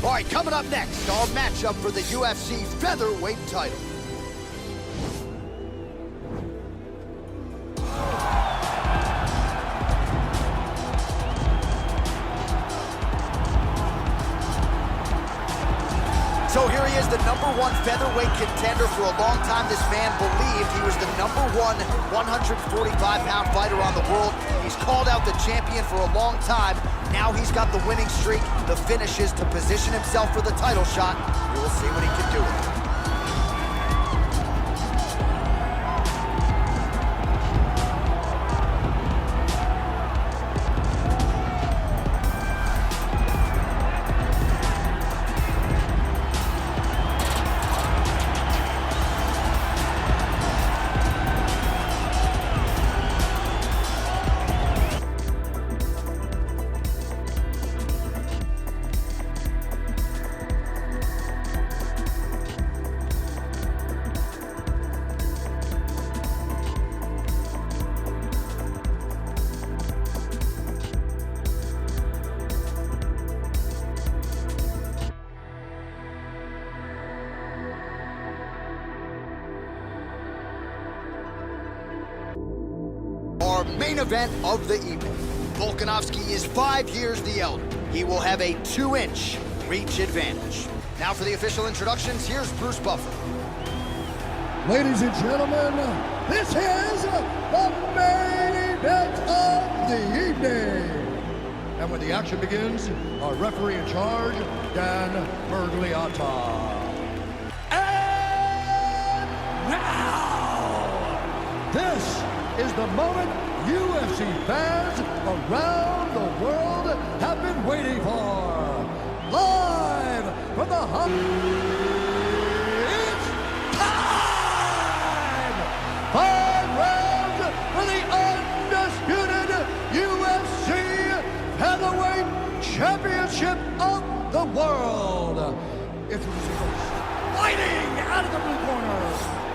All right, coming up next, our matchup for the UFC featherweight title. So here he is, the #1 featherweight contender. For a long time, this man believed he was the #1 145-pound fighter on the world. He's called out the champion for a long time. Now he's got the winning streak, the finishes to position himself for the title shot. We will see what he can do with it. Our main event of the evening. Volkanovski is 5 years the elder. He will have a 2-inch reach advantage. Now for the official introductions, here's Bruce Buffer. Ladies and gentlemen, this is the main event of the evening. And when the action begins, our referee in charge, Dan Bergliata. And now, this is the moment UFC fans around the world have been waiting for. Live from the hub. It's time! 5 rounds for the undisputed UFC Heavyweight Championship of the world. Introducing first, fighting out of the blue corner.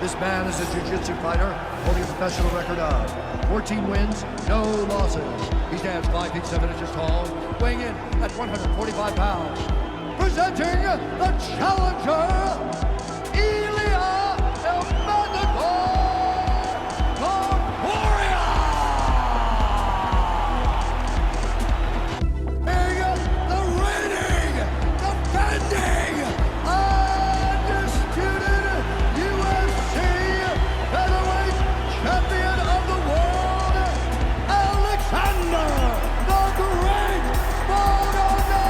This man is a jiu-jitsu fighter holding a professional record of 14 wins, no losses. He stands 5 feet 7 inches tall, weighing in at 145 pounds. Presenting the challenger, Ilia Topuria. The reigning, defending, undisputed UFC featherweight champion of the world, Alexander the Great Volkanovski.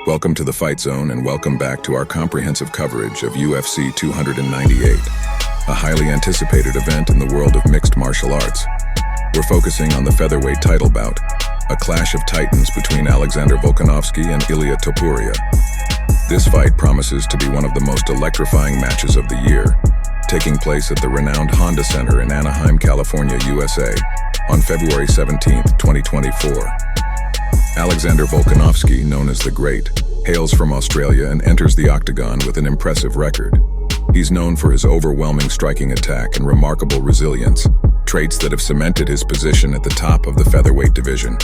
Welcome to the Fight Zone and welcome back to our comprehensive coverage of UFC 298, a highly anticipated event in the world of mixed martial arts. We're focusing on the featherweight title bout, a clash of titans between Alexander Volkanovski and Ilia Topuria. This fight promises to be one of the most electrifying matches of the year, taking place at the renowned Honda Center in Anaheim, California, USA, on February 17, 2024. Alexander Volkanovski, known as the Great, hails from Australia and enters the Octagon with an impressive record. He's known for his overwhelming striking attack and remarkable resilience, traits that have cemented his position at the top of the featherweight division.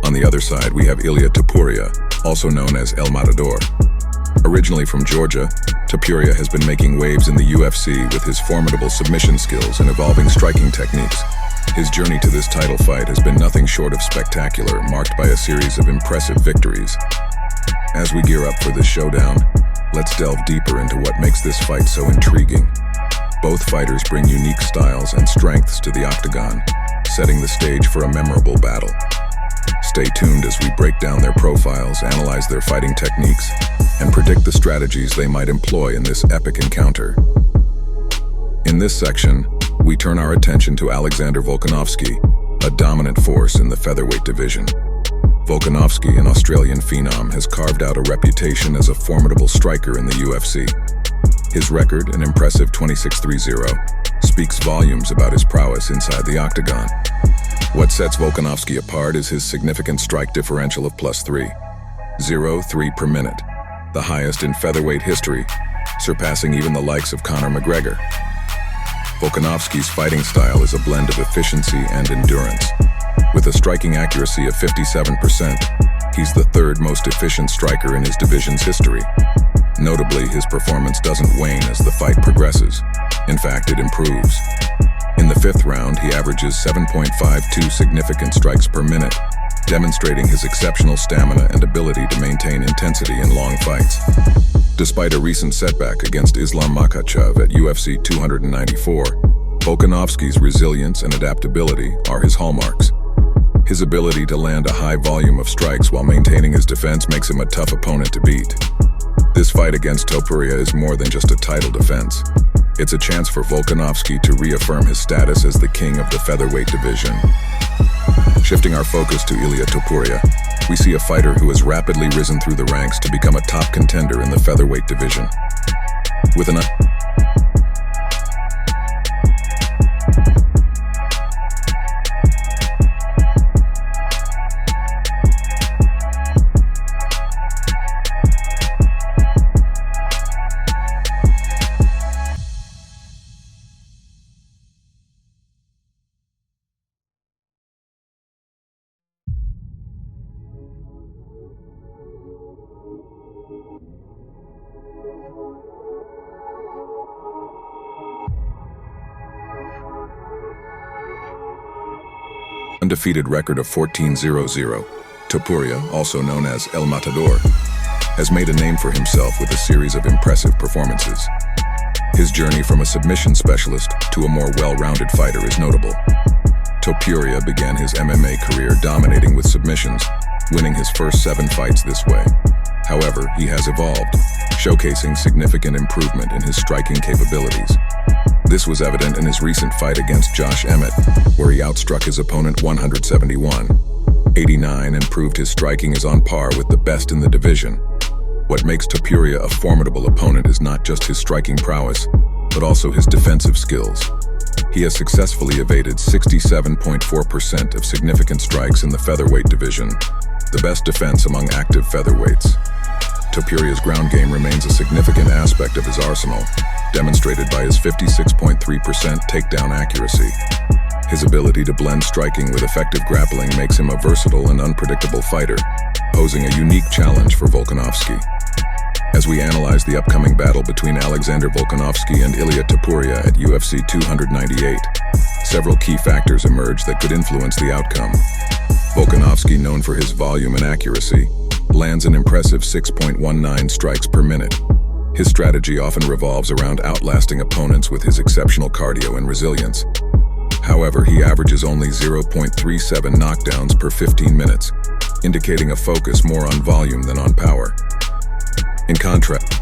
On the other side, we have Ilia Topuria, also known as El Matador. Originally from Georgia, Topuria has been making waves in the UFC with his formidable submission skills and evolving striking techniques. His journey to this title fight has been nothing short of spectacular, marked by a series of impressive victories. As we gear up for this showdown, let's delve deeper into what makes this fight so intriguing. Both fighters bring unique styles and strengths to the Octagon, setting the stage for a memorable battle. Stay tuned as we break down their profiles, analyze their fighting techniques, and predict the strategies they might employ in this epic encounter. In this section, we turn our attention to Alexander Volkanovski, a dominant force in the featherweight division. Volkanovski, an Australian phenom, has carved out a reputation as a formidable striker in the UFC. His record, an impressive 26-3-0, speaks volumes about his prowess inside the Octagon. What sets Volkanovski apart is his significant strike differential of +3.03 per minute, the highest in featherweight history, surpassing even the likes of Conor McGregor. Volkanovski's fighting style is a blend of efficiency and endurance. With a striking accuracy of 57%, he's the third most efficient striker in his division's history. Notably, his performance doesn't wane as the fight progresses. In fact, it improves. In the 5th round, he averages 7.52 significant strikes per minute, demonstrating his exceptional stamina and ability to maintain intensity in long fights. Despite a recent setback against Islam Makhachev at UFC 294, Volkanovski's resilience and adaptability are his hallmarks. His ability to land a high volume of strikes while maintaining his defense makes him a tough opponent to beat. This fight against Topuria is more than just a title defense. It's a chance for Volkanovski to reaffirm his status as the king of the featherweight division. Shifting our focus to Ilia Topuria, we see a fighter who has rapidly risen through the ranks to become a top contender in the featherweight division. With an undefeated record of 14-0-0, Topuria, also known as El Matador, has made a name for himself with a series of impressive performances. His journey from a submission specialist to a more well-rounded fighter is notable. Topuria began his MMA career dominating with submissions, winning his first 7 fights this way. However, he has evolved, showcasing significant improvement in his striking capabilities. This was evident in his recent fight against Josh Emmett, where he outstruck his opponent 171-89 and proved his striking is on par with the best in the division. What makes Topuria a formidable opponent is not just his striking prowess, but also his defensive skills. He has successfully evaded 67.4% of significant strikes in the featherweight division, the best defense among active featherweights. Topuria's ground game remains a significant aspect of his arsenal, demonstrated by his 56.3% takedown accuracy. His ability to blend striking with effective grappling makes him a versatile and unpredictable fighter, posing a unique challenge for Volkanovski. As we analyze the upcoming battle between Alexander Volkanovski and Ilia Topuria at UFC 298, several key factors emerge that could influence the outcome. Volkanovski, known for his volume and accuracy, lands an impressive 6.19 strikes per minute. His strategy often revolves around outlasting opponents with his exceptional cardio and resilience. However, he averages only 0.37 knockdowns per 15 minutes, indicating a focus more on volume than on power. In contrast,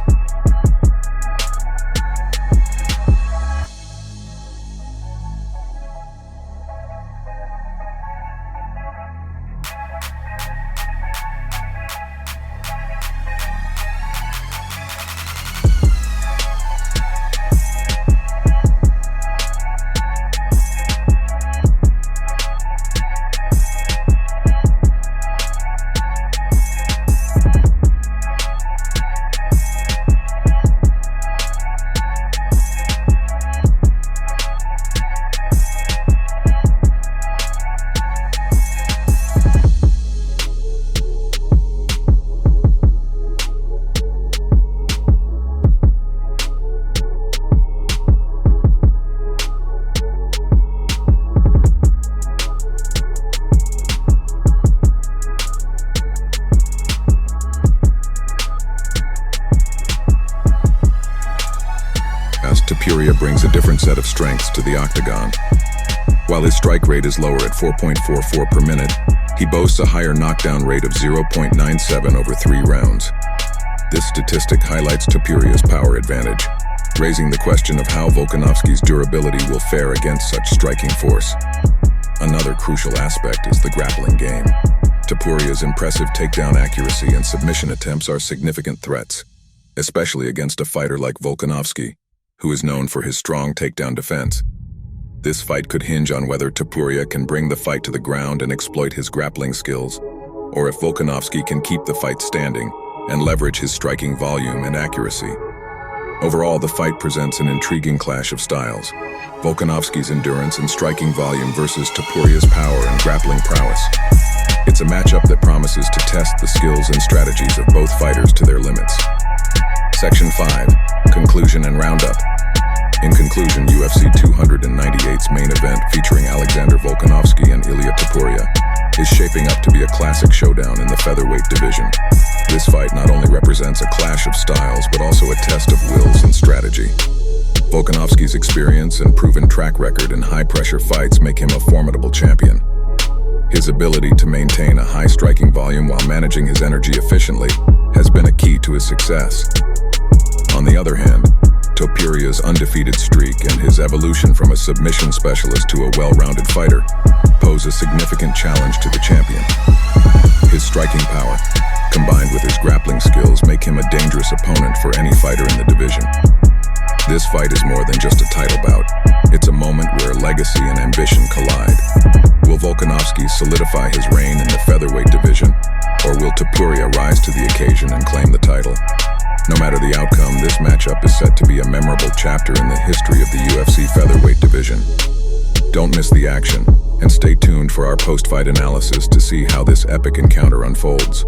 Topuria brings a different set of strengths to the Octagon. While his strike rate is lower at 4.44 per minute, He boasts a higher knockdown rate of 0.97 over 3 rounds. This statistic highlights Topuria's power advantage, raising the question of how Volkanovski's durability will fare against such striking force. Another crucial aspect is the grappling game. Topuria's impressive takedown accuracy and submission attempts are significant threats, especially against a fighter like Volkanovski, who is known for his strong takedown defense. This fight could hinge on whether Topuria can bring the fight to the ground and exploit his grappling skills, or if Volkanovski can keep the fight standing and leverage his striking volume and accuracy. Overall, the fight presents an intriguing clash of styles. Volkanovski's endurance and striking volume versus Topuria's power and grappling prowess. It's a matchup that promises to test the skills and strategies of both fighters to their limits. Section 5. Conclusion and Roundup. In conclusion, UFC 298's main event featuring Alexander Volkanovski and Ilia Topuria is shaping up to be a classic showdown in the featherweight division. This fight not only represents a clash of styles, but also a test of wills and strategy. Volkanovski's experience and proven track record in high-pressure fights make him a formidable champion. His ability to maintain a high striking volume while managing his energy efficiently has been a key to his success. On the other hand, Topuria's undefeated streak and his evolution from a submission specialist to a well-rounded fighter pose a significant challenge to the champion. His striking power, combined with his grappling skills, make him a dangerous opponent for any fighter in the division. This fight is more than just a title bout. It's a moment where legacy and ambition collide. Will Volkanovski solidify his reign in the featherweight division, or will Topuria rise to the occasion and claim the title? No matter the outcome, this matchup is set to be a memorable chapter in the history of the UFC featherweight division. Don't miss the action, and stay tuned for our post-fight analysis to see how this epic encounter unfolds.